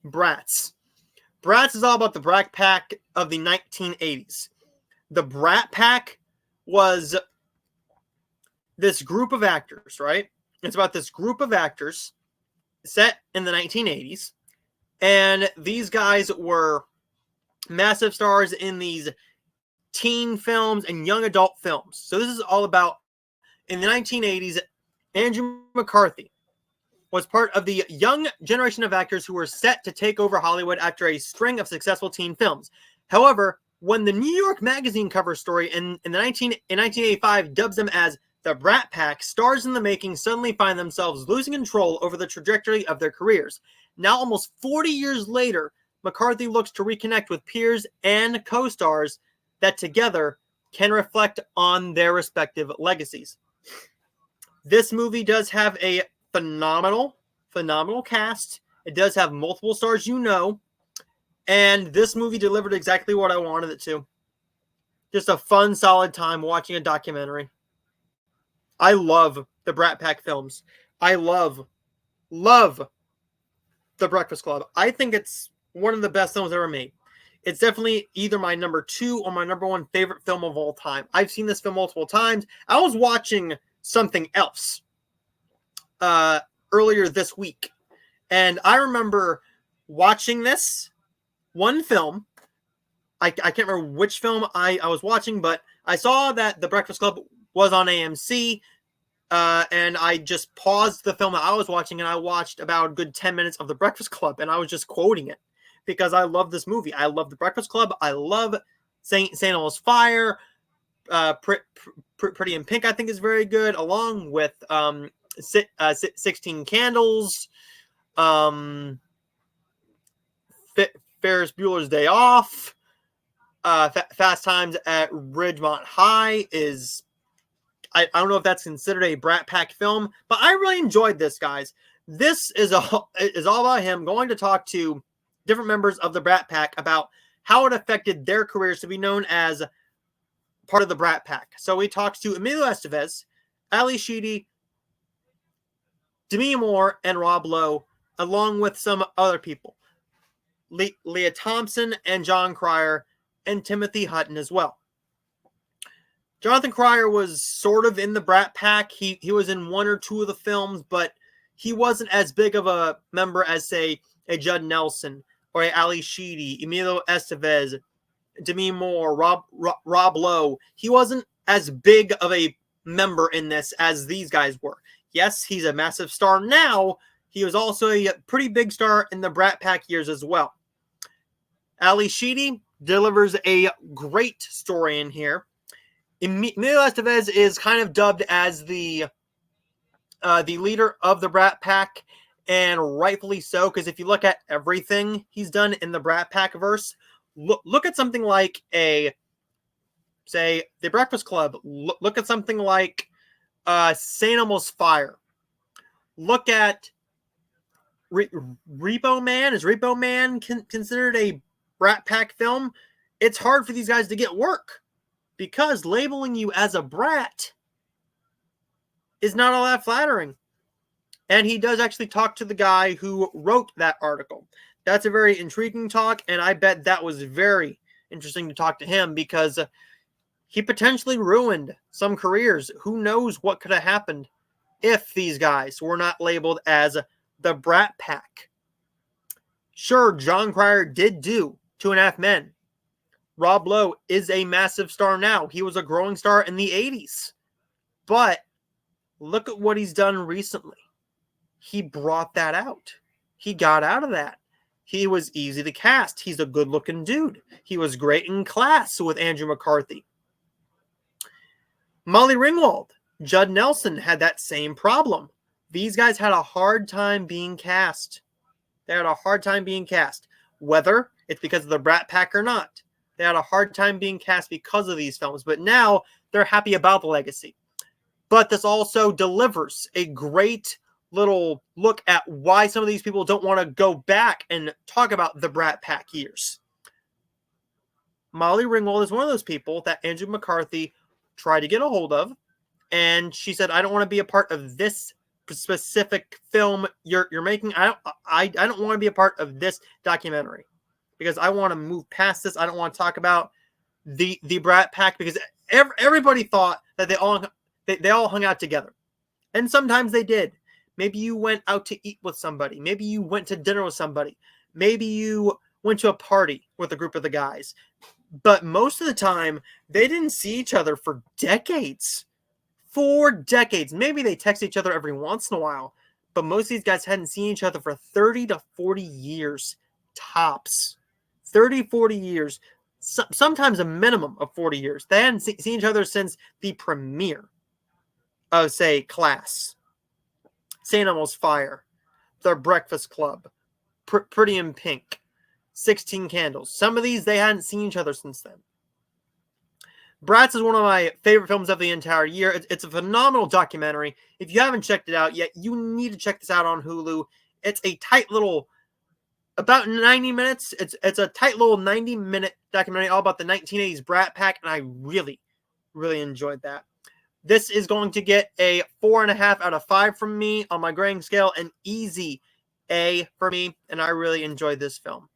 Brats. Brats is all about the Brat Pack of the 1980s. The Brat Pack was this group of actors, right? It's about this group of actors set in the 1980s. And these guys were massive stars in these teen films and young adult films. So this is all about, in the 1980s, Andrew McCarthy was part of the young generation of actors who were set to take over Hollywood after a string of successful teen films. However, when the New York Magazine cover story in 1985 dubs them as the Brat Pack, stars in the making suddenly find themselves losing control over the trajectory of their careers. Now, almost 40 years later, McCarthy looks to reconnect with peers and co-stars that together can reflect on their respective legacies. This movie does have a phenomenal cast. It does have multiple stars, and this movie delivered exactly what I wanted it to. Just a fun, solid time watching a documentary. I love the Brat Pack films. I love The Breakfast Club. I think it's one of the best films ever made. It's definitely either my number 2 or my number 1 favorite film of all time. I've seen this film multiple times. I was watching something else earlier this week, and I remember watching this one film. I can't remember which film I was watching, but I saw that The Breakfast Club was on AMC, and I just paused the film that I was watching, and I watched about a good 10 minutes of The Breakfast Club, and I was just quoting it because I love this movie. I love The Breakfast Club. I love St. Elmo's Fire. Pretty in Pink, I think, is very good, along with 16 Candles, Ferris Bueller's Day Off, Fast Times at Ridgemont High is, I don't know if that's considered a Brat Pack film, but I really enjoyed this, guys. This is all about him going to talk to different members of the Brat Pack about how it affected their careers to be known as part of the Brat Pack. So he talks to Emilio Estevez, Ali Sheedy, Demi Moore, and Rob Lowe, along with some other people. Leah Thompson and John Cryer, and Timothy Hutton as well. Jonathan Cryer was sort of in the Brat Pack. He was in 1 or 2 of the films, but he wasn't as big of a member as, say, a Judd Nelson or a Ali Sheedy, Emilio Estevez, Demi Moore, Rob Lowe. He wasn't as big of a member in this as these guys were. Yes, he's a massive star now. He was also a pretty big star in the Brat Pack years as well. Ali Sheedy delivers a great story in here. Emilio Estevez is kind of dubbed as the leader of the Brat Pack, and rightfully so, because if you look at everything he's done in the Brat Pack verse, look at something like say, The Breakfast Club. Look at something like St. Elmo's Fire. Look at Repo Man. Is Repo Man considered a Brat Pack film? It's hard for these guys to get work because labeling you as a brat is not all that flattering. And he does actually talk to the guy who wrote that article. That's a very intriguing talk, and I bet that was very interesting to talk to him because he potentially ruined some careers. Who knows what could have happened if these guys were not labeled as the Brat Pack. Sure, John Cryer did do 2.5 Men. Rob Lowe is a massive star now. He was a growing star in the 80s. But look at what he's done recently. He brought that out. He got out of that. He was easy to cast. He's a good-looking dude. He was great in Class with Andrew McCarthy. Molly Ringwald, Judd Nelson had that same problem. These guys had a hard time being cast. They had a hard time being cast. Whether it's because of the Brat Pack or not, they had a hard time being cast because of these films. But now they're happy about the legacy. But this also delivers a great little look at why some of these people don't want to go back and talk about the Brat Pack years. Molly Ringwald is one of those people that Andrew McCarthy tried to get a hold of, and she said, I don't want to be a part of this specific film you're making. I don't want to be a part of this documentary because I want to move past this. I don't want to talk about the Brat Pack because everybody thought that they all hung out together, and sometimes they did. Maybe you went out to eat with somebody. Maybe you went to dinner with somebody. Maybe you went to a party with a group of the guys. But most of the time, they didn't see each other for decades. 4 decades. Maybe they text each other every once in a while. But most of these guys hadn't seen each other for 30 to 40 years. Tops. 30, 40 years. Sometimes a minimum of 40 years. They hadn't seen each other since the premiere of, say, Class, St. Elmo's Fire, The Breakfast Club, Pretty in Pink, 16 Candles. Some of these, they hadn't seen each other since then. Brats is one of my favorite films of the entire year. It's a phenomenal documentary. If you haven't checked it out yet, you need to check this out on Hulu. It's a tight little, about 90 minutes. It's a tight little 90-minute documentary all about the 1980s Brat Pack, and I really, really enjoyed that. This is going to get a 4.5 out of 5 from me on my grading scale, an easy A for me, and I really enjoyed this film.